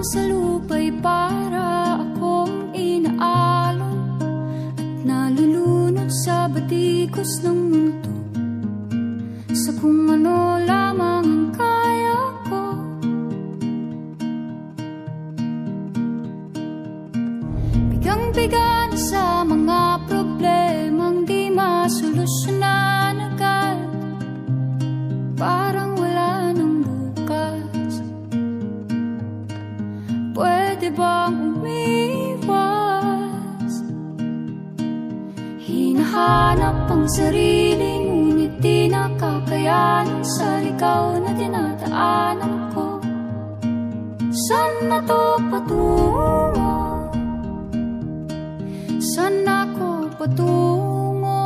sa lupa'y para akong inaalon at nalulunod sa batikos ng mundo, sa kung ano lamang ang kaya ko. Bigang-biga na sa mga problemang di masolusyonan agad, parang wala nang bukas. Pwede bang umiwas? Hinahanap ang sarili, ngunit di nakakayanan sa ligaw na dinadaanan ko. Saan na to patungo? Saan ako patungo?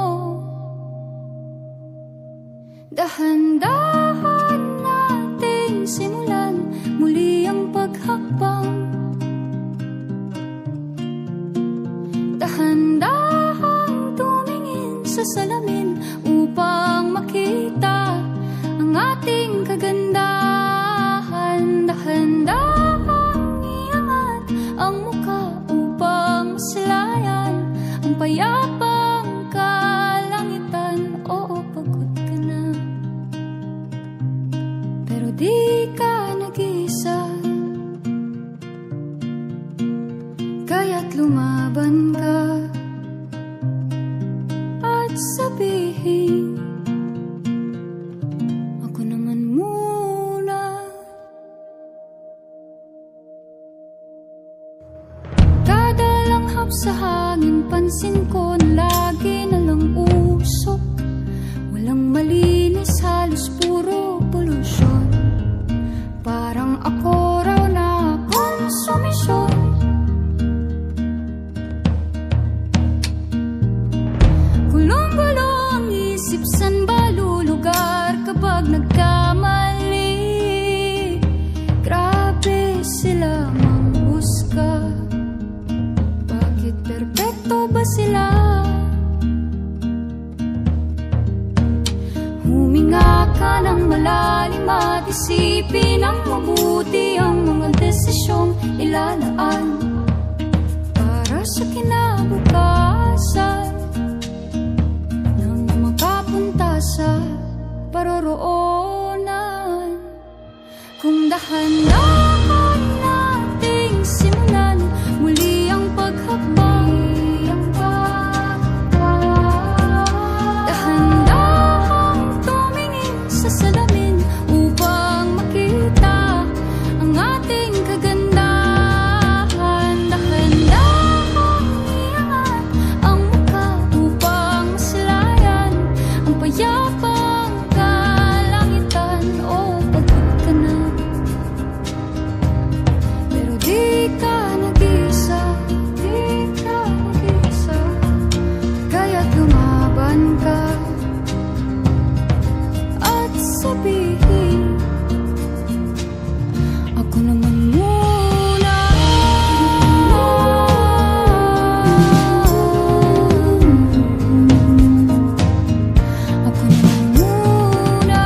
Dahan-dahan nating simulan muli ang paghakbang. Dahan-dahan tumingin sa salamin upang makita ang ating kagandahan. Dahan-dahan iangat ang mukha upang masilayan ang payapang kalangitan. Oo, pagod ka na, pero di ka nag-iisa, kaya't lumaban ka at sabihin, ako naman muna. Kada langhap sa hangin, pansin ko na lagi na lang usok. Walang malinis, halos puro polusyon. Parang ako raw na konsumisyon. Gulong-gulo ang isip, san ba lulugar kapag nagkamali? Grabe sila manghusga, bakit perpekto ba sila? Huminga ka ng malalim at isipin ang mabuti ang mga desisyong ilalaan para sa kinabukasan, nang makapunta sa paroroonan. Kung dahan-dahan nating simulan muli ang paghakbang, dahan-dahan tumingin sa salamin upang makita ang ating kagandahan. Dahan-dahan iangat ang mukha upang masilayan ang payapang kalangitan. Oh, pagod ka na, pero di ka nag-iisa, di ka nag-iisa, kaya't lumaban ka at sabihin, ako naman muna. Ako naman muna.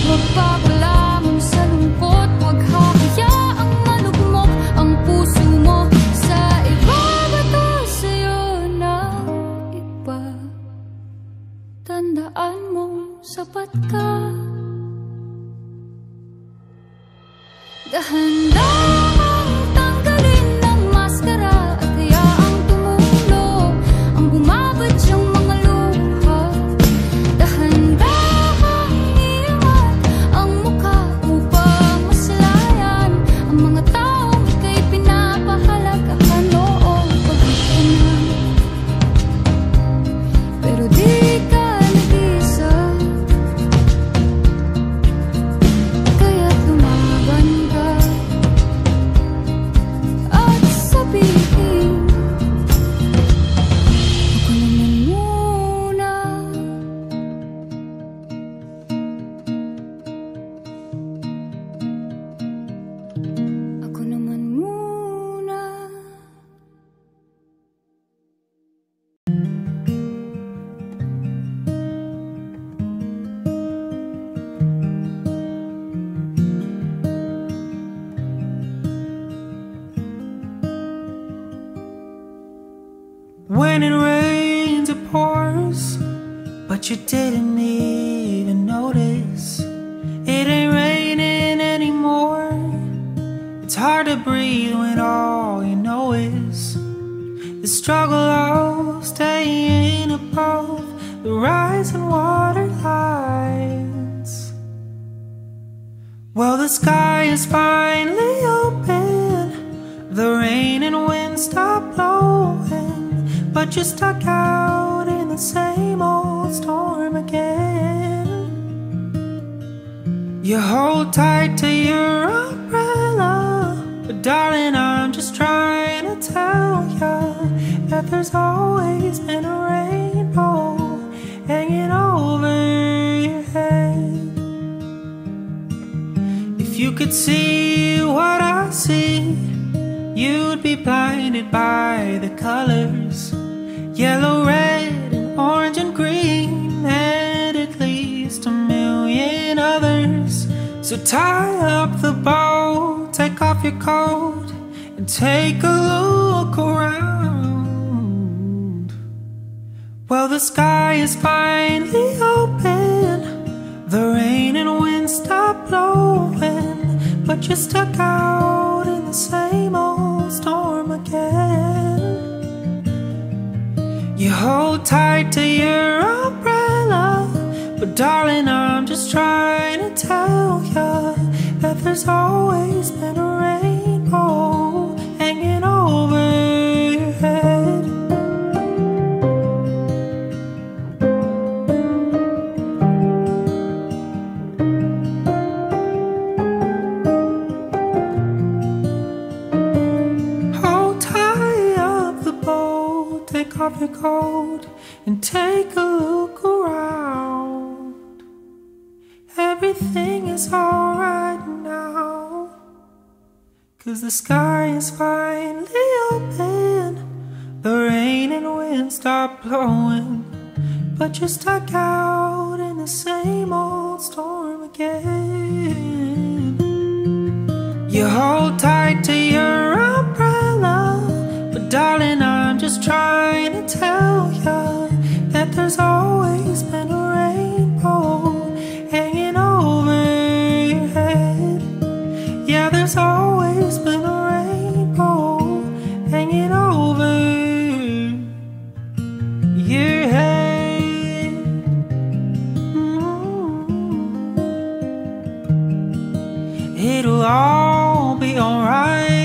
Huwag papalamon sa lungkot, huwag hahayaang malugmok ang puso mo sa iba. Bato sa'yo ng iba, tandaan mong sapat ka. Dahan-dahan tanggalin ang maskara at hayaang tumulo ang bumabadyang mga luha. Dahan-dahan iangat ang mukha upang masilayan ang mga taong ika'y pinapahalagahan. Oo, pagod ka na, pero di ka nag-iisa, kaya't lumaban ka When it rains, it pours, but you didn't even notice. It ain't raining anymore. It's hard to breathe when all you know is the struggle of staying above the rising water lines. Well, the sky is finally open, the rain and wind stop blowing, but you're stuck out in the same old storm again. You hold tight to your umbrella, but darling, I'm just trying to tell ya that there's always been a rainbow hanging over your head. If you could see what I see, you'd be blinded by the colors, yellow, red, and orange and green, and at least a million others. So tie up the bow, take off your coat, and take a look around. Well, the sky is finally open, the rain and wind stop blowing, but you're stuck out in the same old storm again. You hold tight to your umbrella, but darling, I'm just trying to tell ya that there's always been a rainbow hanging over your head. Hold tight up the boat, take off your coat, and take a look around. Everything is alright now, 'cause the sky is finally open, the rain and wind stop blowing, but you're stuck out in the same old storm again. You hold tight to your umbrella, but darling, I'm just trying to tell ya that there's always been a rainbow hanging over your head. Yeah, there's always been a rainbow hanging over your head. It'll all be alright.